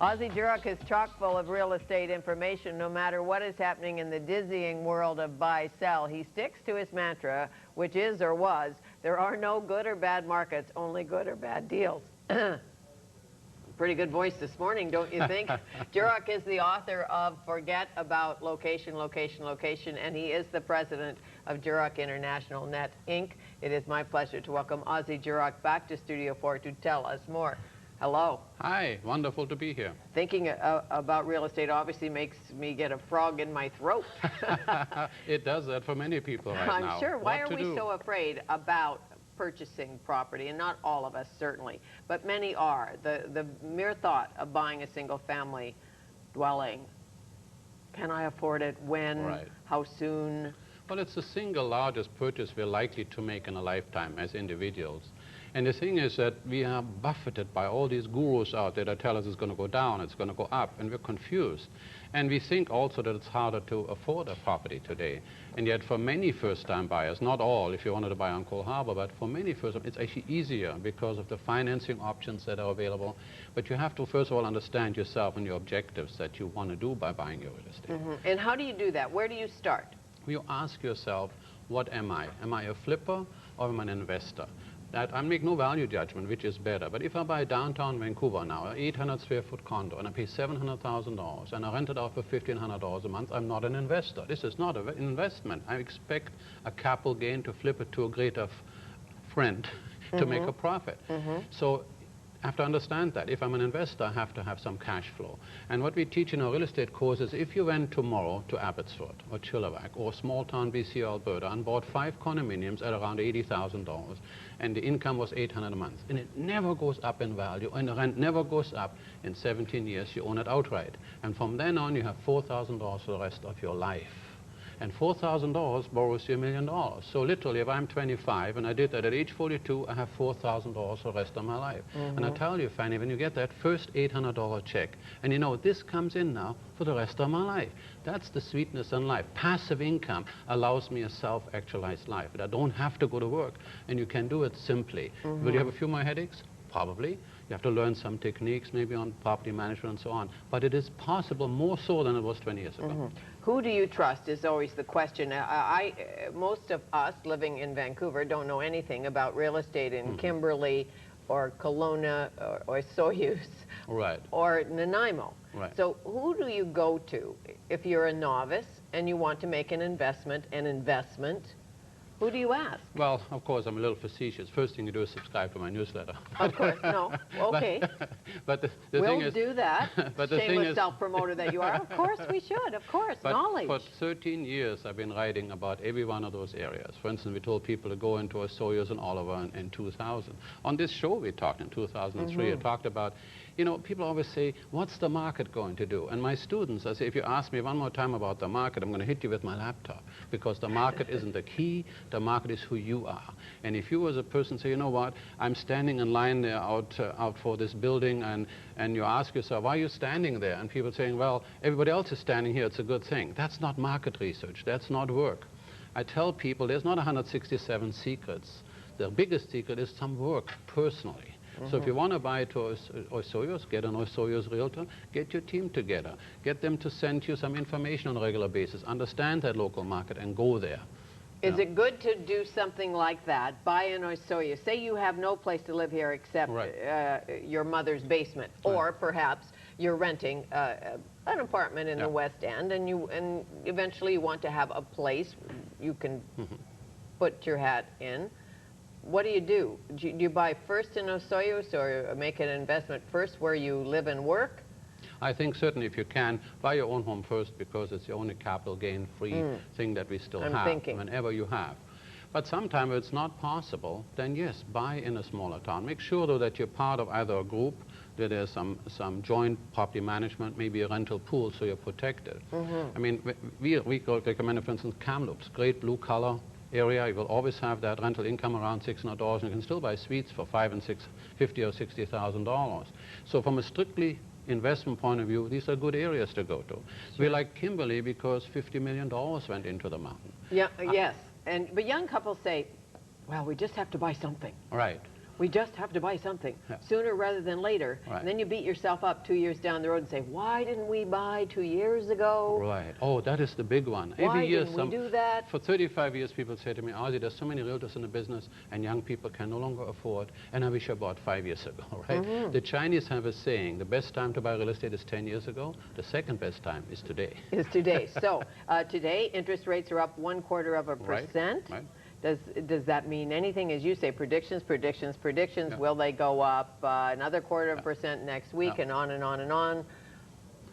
Ozzie Jurock is chock full of real estate information no matter what is happening in the dizzying world of buy-sell. He sticks to his mantra, which is or was, there are no good or bad markets, only good or bad deals. Pretty good voice this morning, don't you think? Jurock is the author of Forget About Location, Location, Location, and he is the president of Jurock International Net, Inc. It is my pleasure to welcome Ozzie Jurock back to Studio 4 to tell us more. Hello. Hi, wonderful to be here. Thinking about real estate obviously makes me get a frog in my throat. It does that for many people right now. I'm sure. Why are we so afraid about purchasing property? And not all of us, certainly, but many are. The mere thought of buying a single family dwelling. Can I afford it? When? Right. How soon? Well, it's the single largest purchase we're likely to make in a lifetime as individuals. And the thing is that we are buffeted by all these gurus out there that tell us it's going to go down, it's going to go up, and we're confused. And we think also that it's harder to afford a property today. And yet for many first-time buyers, not all, if you wanted to buy on Cole Harbor, but for many first-time, it's actually easier because of the financing options that are available. But you have to, first of all, understand yourself and your objectives that you want to do by buying your real estate. Mm-hmm. And how do you do that? Where do you start? You ask yourself, what am I? Am I a flipper or am I an investor? That I make no value judgment, which is better. But if I buy downtown Vancouver now, an 800 square foot condo, and I pay $700,000, and I rent it out for $1,500 a month, I'm not an investor. This is not an investment. I expect a capital gain to flip it to a greater friend to make a profit. So I have to understand that. If I'm an investor, I have to have some cash flow. And what we teach in our real estate course is if you went tomorrow to Abbotsford or Chilliwack or small town BC, Alberta, and bought 5 condominiums at around $80,000, and the income was $800 a month, and it never goes up in value, and the rent never goes up, in 17 years you own it outright. And from then on you have $4,000 for the rest of your life. And $4,000 borrows you $1 million. So literally, if I'm 25 and I did that at age 42, I have $4,000 for the rest of my life. And I tell you, Fanny, when you get that first $800 check, and you know this comes in now for the rest of my life, that's the sweetness in life. Passive income allows me a self-actualized life. I don't have to go to work, and you can do it simply. Will you have a few more headaches? Probably. You have to learn some techniques, maybe on property management and so on. But it is possible, more so than it was 20 years ago. Who do you trust is always the question. Most of us living in Vancouver don't know anything about real estate in Kimberley or Kelowna or Soyuz or Nanaimo. So who do you go to if you're a novice and you want to make an investment? Who do you ask? Well, of course, I'm a little facetious. First thing you do is subscribe to my newsletter. Of course, no. Okay. But the we'll thing is, do that. But the shameless self-promoter that you are. Of course we should. Of course. But knowledge. For 13 years, I've been writing about every one of those areas. For instance, we told people to go into a Soyuz and Oliver in 2000. On this show we talked in 2003. I talked about, you know, people always say, what's the market going to do? And my students, I say, if you ask me one more time about the market, I'm going to hit you with my laptop. Because the market isn't the key. The market is who you are. And if you as a person say, you know what, I'm standing in line there out for this building, and you ask yourself, why are you standing there? And people saying, well, everybody else is standing here, it's a good thing. That's not market research. That's not work. I tell people there's not 167 secrets. The biggest secret is some work personally. So if you want to buy to Osoyos, get an Osoyos realtor, get your team together. Get them to send you some information on a regular basis. Understand that local market and go there. Is it good to do something like that, buy an Osoyos? Say you have no place to live here except your mother's basement, or perhaps you're renting an apartment in the West End, and eventually you want to have a place you can put your hat in. What do? Do you buy first in Osoyos or make an investment first where you live and work? I think certainly if you can, buy your own home first because it's the only capital gain free thing that we still have whenever you have. But sometimes if it's not possible, then yes, buy in a smaller town. Make sure though that you're part of either a group, that there's some joint property management, maybe a rental pool so you're protected. I mean, we recommend, for instance, Kamloops, great blue collar area. You will always have that rental income around $600, and you can still buy suites for $50,000 or $60,000. So from a strictly investment point of view, these are good areas to go to. We like Kimberley because $50 million went into the mountain. Yeah, yes. But young couples say, well, we just have to buy something. Right. We just have to buy something sooner rather than later. Right. And then you beat yourself up 2 years down the road and say, why didn't we buy 2 years ago? Right. Oh, that is the big one. Why Every year, didn't we do that? For 35 years, people say to me, Ozzie, there's so many realtors in the business, and young people can no longer afford, and I wish I bought 5 years ago, right? The Chinese have a saying, the best time to buy real estate is 10 years ago. The second best time is today. Is today. So today, interest rates are up 0.25%. Right. Does that mean anything? As you say, predictions. Yeah. Will they go up another 0.25% next week, and on and on and on?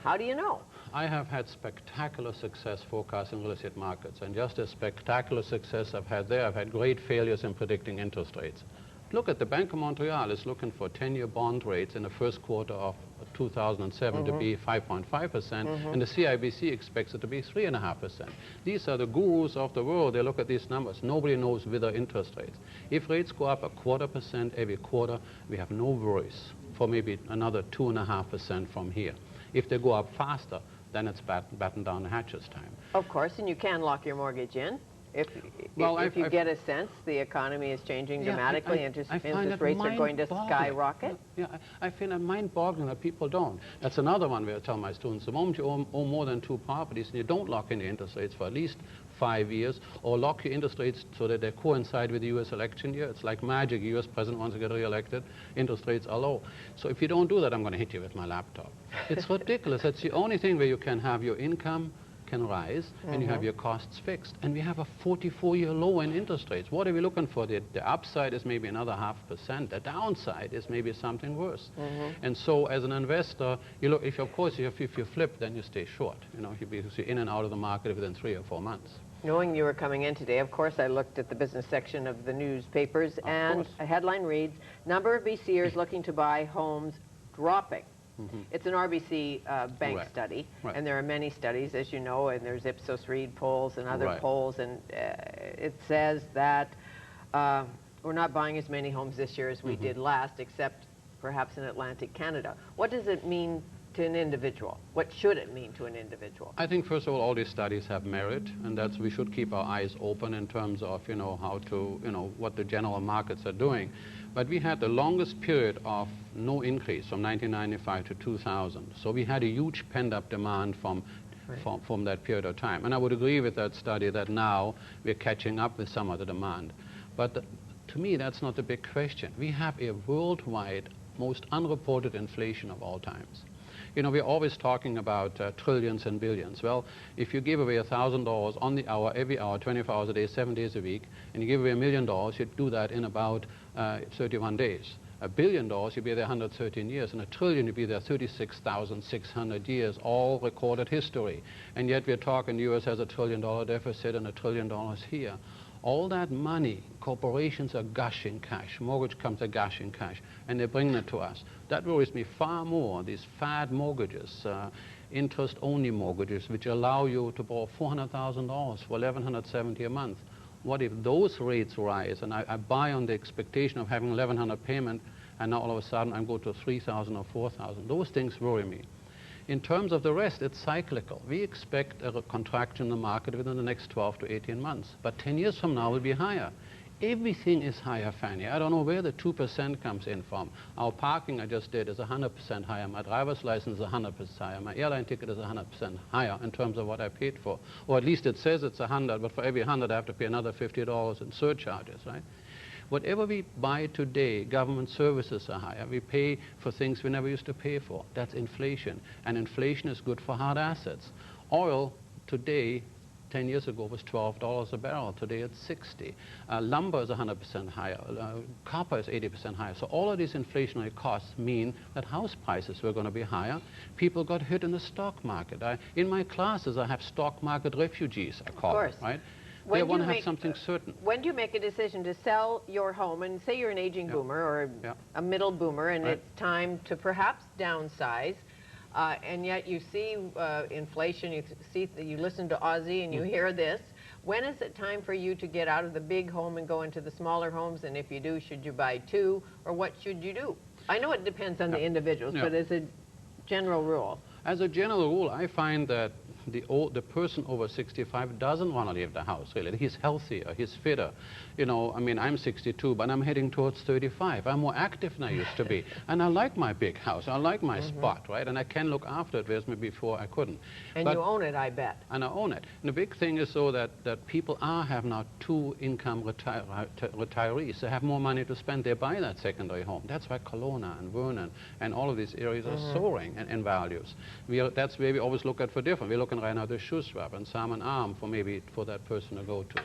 How do you know? I have had spectacular success forecasting real estate markets, and just as spectacular success I've had there, I've had great failures in predicting interest rates. Look at the Bank of Montreal is looking for 10-year bond rates in the first quarter of 2007 to be 5.5%, and the CIBC expects it to be 3.5%. These are the gurus of the world. They look at these numbers. Nobody knows with their interest rates. If rates go up 0.25% every quarter, we have no worries for maybe another 2.5% from here. If they go up faster, then it's batten down the hatches time. Of course, and you can lock your mortgage in. If you get a sense the economy is changing dramatically, interest rates are going to skyrocket. Yeah, I find it mind-boggling that people don't. That's another one where I tell my students, the moment you own more than 2 properties and you don't lock in the interest rates for at least 5 years, or lock your interest rates so that they coincide with the U.S. election year, it's like magic. The U.S. president wants to get re-elected, interest rates are low. So if you don't do that, I'm going to hit you with my laptop. It's ridiculous. That's the only thing where you can have your income can rise and you have your costs fixed. And we have a 44-year low in interest rates. What are we looking for? The upside is maybe another 0.5%. The downside is maybe something worse. And so as an investor, you look, if you flip, then you stay short. You know, because you're in and out of the market within 3 or 4 months. Knowing you were coming in today, of course, I looked at the business section of the newspapers, and a headline reads, number of BCers looking to buy homes dropping. It's an RBC bank study, and there are many studies, as you know, and there's Ipsos Reid polls and other polls, and it says that we're not buying as many homes this year as we did last, except perhaps in Atlantic Canada. What does it mean to an individual? What should it mean to an individual? I think, first of all these studies have merit, and that's we should keep our eyes open in terms of, how to, what the general markets are doing. But we had the longest period of no increase from 1995 to 2000. So we had a huge pent-up demand from that period of time. And I would agree with that study that now we're catching up with some of the demand. But to me, that's not the big question. We have a worldwide, most unreported inflation of all times. We're always talking about trillions and billions. Well, if you give away $1,000 on the hour, every hour, 24 hours a day, 7 days a week, and you give away $1 million, you'd do that in about 31 days. $1 billion, you'd be there 113 years, and $1 trillion, you'd be there 36,600 years, all recorded history. And yet we're talking the U.S. has $1 trillion deficit and $1 trillion here. All that money, corporations are gushing cash, mortgage companies are gushing cash, and they bring it to us. That worries me far more, these fad mortgages, interest-only mortgages, which allow you to borrow $400,000 for $1,170 a month. What if those rates rise, and I buy on the expectation of having $1,100 payment, and now all of a sudden I go to $3,000 or $4,000? Those things worry me. In terms of the rest, it's cyclical. We expect a contraction in the market within the next 12 to 18 months. But 10 years from now will be higher. Everything is higher, Fanny. I don't know where the 2% comes in from. Our parking I just did is 100% higher. My driver's license is 100% higher. My airline ticket is 100% higher in terms of what I paid for. Or at least it says it's 100, but for every 100 I have to pay another $50 in surcharges, right? Whatever we buy today, government services are higher. We pay for things we never used to pay for. That's inflation. And inflation is good for hard assets. Oil today, 10 years ago, was $12 a barrel. Today it's 60. Lumber is 100% higher. Copper is 80% higher. So all of these inflationary costs mean that house prices were going to be higher. People got hit in the stock market. In my classes, I have stock market refugees, I call them, right? They want to have something certain. When do you make a decision to sell your home, and say you're an aging boomer or a middle boomer, and it's time to perhaps downsize, and yet you see inflation, you listen to Ozzie and you hear this. When is it time for you to get out of the big home and go into the smaller homes? And if you do, should you buy 2, or what should you do? I know it depends on the individuals, but as a general rule. As a general rule, I find that the person over 65 doesn't want to leave the house, really. He's healthier, he's fitter. You know, I mean, I'm 62, but I'm heading towards 35. I'm more active than I used to be. And I like my big house. I like my spot, right? And I can look after it, whereas maybe before I couldn't. And you own it, I bet. And I own it. And the big thing is, though, that people have now two-income retirees. They have more money to spend. They buy that secondary home. That's why Kelowna and Vernon and all of these areas are soaring in values. That's where we always look at for different. We're looking right now at the Shuswap and Salmon Arm for that person to go to.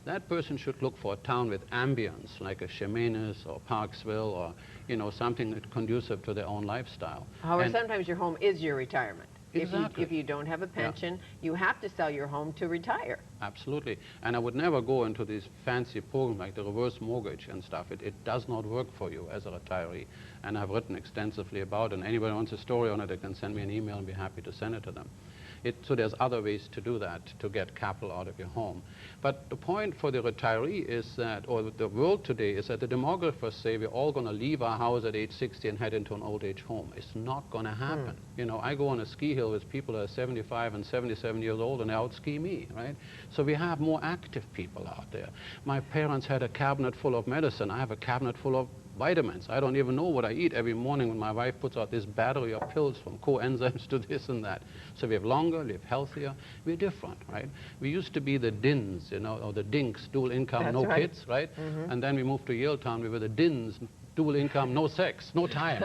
That person should look for a town with ambience, like a Chemainus or Parksville or, you know, something conducive to their own lifestyle. However, sometimes your home is your retirement. Exactly. If you don't have a pension, you have to sell your home to retire. Absolutely. And I would never go into these fancy programs like the reverse mortgage and stuff. It does not work for you as a retiree. And I've written extensively about it. And anybody wants a story on it, they can send me an email and be happy to send it to them. So there's other ways to do that, to get capital out of your home. But the point for the retiree is that, or the world today, is that the demographers say we're all going to leave our house at age 60 and head into an old age home. It's not going to happen. You know, I go on a ski hill with people that are 75 and 77 years old and they out-ski me, right? So we have more active people out there. My parents had a cabinet full of medicine. I have a cabinet full of vitamins. I don't even know what I eat every morning when my wife puts out this battery of pills from coenzymes to this and that. So we have longer, we have healthier, we're different, right? We used to be the DINs, you know, or the DINKs, dual income, That's no right. kids, right? And then we moved to Yaletown, we were the DINs, dual income, no sex, no time.